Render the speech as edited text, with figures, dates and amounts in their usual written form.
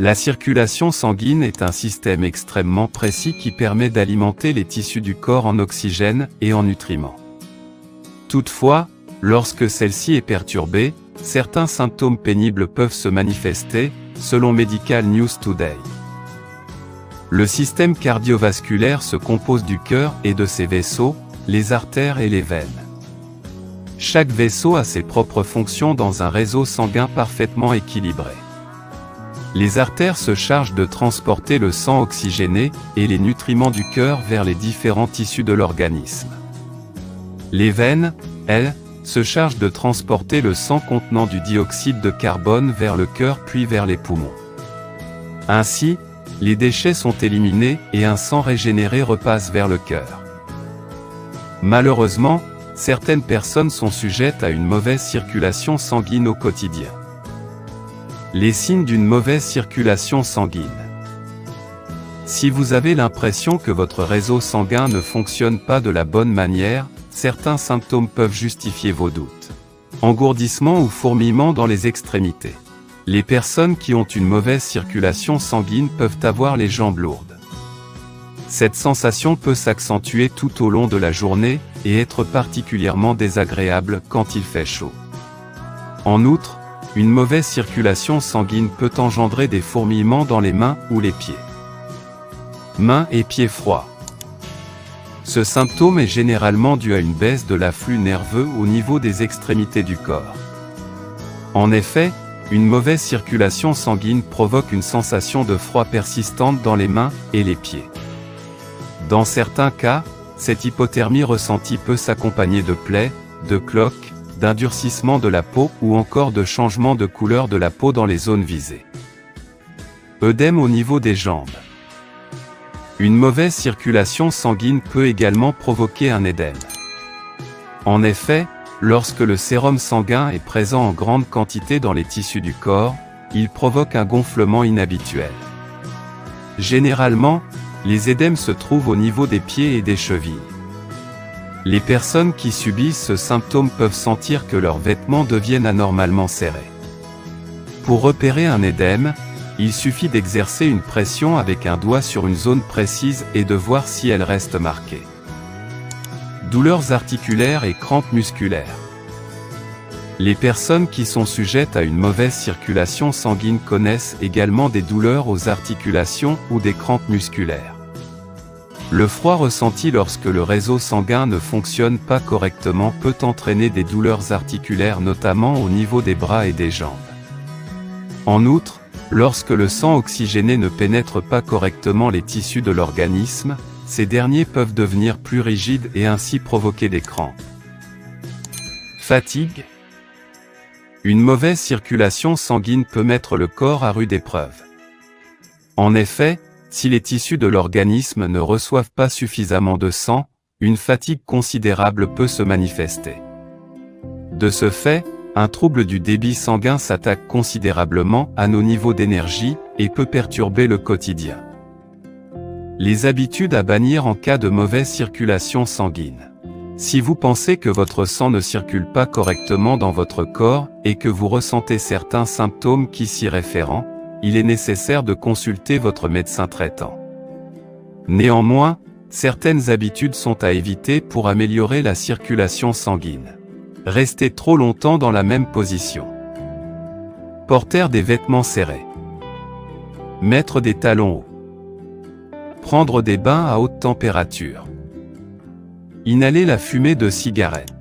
La circulation sanguine est un système extrêmement précis qui permet d'alimenter les tissus du corps en oxygène et en nutriments. Toutefois, lorsque celle-ci est perturbée, certains symptômes pénibles peuvent se manifester, selon Medical News Today. Le système cardiovasculaire se compose du cœur et de ses vaisseaux, les artères et les veines. Chaque vaisseau a ses propres fonctions dans un réseau sanguin parfaitement équilibré. Les artères se chargent de transporter le sang oxygéné et les nutriments du cœur vers les différents tissus de l'organisme. Les veines, elles, se chargent de transporter le sang contenant du dioxyde de carbone vers le cœur puis vers les poumons. Ainsi, les déchets sont éliminés et un sang régénéré repasse vers le cœur. Malheureusement, certaines personnes sont sujettes à une mauvaise circulation sanguine au quotidien. Les signes d'une mauvaise circulation sanguine. Si vous avez l'impression que votre réseau sanguin ne fonctionne pas de la bonne manière, certains symptômes peuvent justifier vos doutes. Engourdissement ou fourmillement dans les extrémités. Les personnes qui ont une mauvaise circulation sanguine peuvent avoir les jambes lourdes. Cette sensation peut s'accentuer tout au long de la journée et être particulièrement désagréable quand il fait chaud. En outre, une mauvaise circulation sanguine peut engendrer des fourmillements dans les mains ou les pieds. Mains et pieds froids. Ce symptôme est généralement dû à une baisse de l'afflux nerveux au niveau des extrémités du corps. En effet, une mauvaise circulation sanguine provoque une sensation de froid persistante dans les mains et les pieds. Dans certains cas, cette hypothermie ressentie peut s'accompagner de plaies, de cloques, d'un durcissement de la peau ou encore de changement de couleur de la peau dans les zones visées. Œdème au niveau des jambes. Une mauvaise circulation sanguine peut également provoquer un édème. En effet, lorsque le sérum sanguin est présent en grande quantité dans les tissus du corps, il provoque un gonflement inhabituel. Généralement, les édèmes se trouvent au niveau des pieds et des chevilles. Les personnes qui subissent ce symptôme peuvent sentir que leurs vêtements deviennent anormalement serrés. Pour repérer un édème, il suffit d'exercer une pression avec un doigt sur une zone précise et de voir si elle reste marquée. Douleurs articulaires et crampes musculaires. Les personnes qui sont sujettes à une mauvaise circulation sanguine connaissent également des douleurs aux articulations ou des crampes musculaires. Le froid ressenti lorsque le réseau sanguin ne fonctionne pas correctement peut entraîner des douleurs articulaires notamment au niveau des bras et des jambes. En outre, lorsque le sang oxygéné ne pénètre pas correctement les tissus de l'organisme, ces derniers peuvent devenir plus rigides et ainsi provoquer des crampes. Fatigue. Une mauvaise circulation sanguine peut mettre le corps à rude épreuve. En effet, si les tissus de l'organisme ne reçoivent pas suffisamment de sang, une fatigue considérable peut se manifester. De ce fait, un trouble du débit sanguin s'attaque considérablement à nos niveaux d'énergie et peut perturber le quotidien. Les habitudes à bannir en cas de mauvaise circulation sanguine. Si vous pensez que votre sang ne circule pas correctement dans votre corps et que vous ressentez certains symptômes qui s'y réfèrent, il est nécessaire de consulter votre médecin traitant. Néanmoins, certaines habitudes sont à éviter pour améliorer la circulation sanguine. Rester trop longtemps dans la même position. Porter des vêtements serrés. Mettre des talons hauts. Prendre des bains à haute température. Inhaler la fumée de cigarette.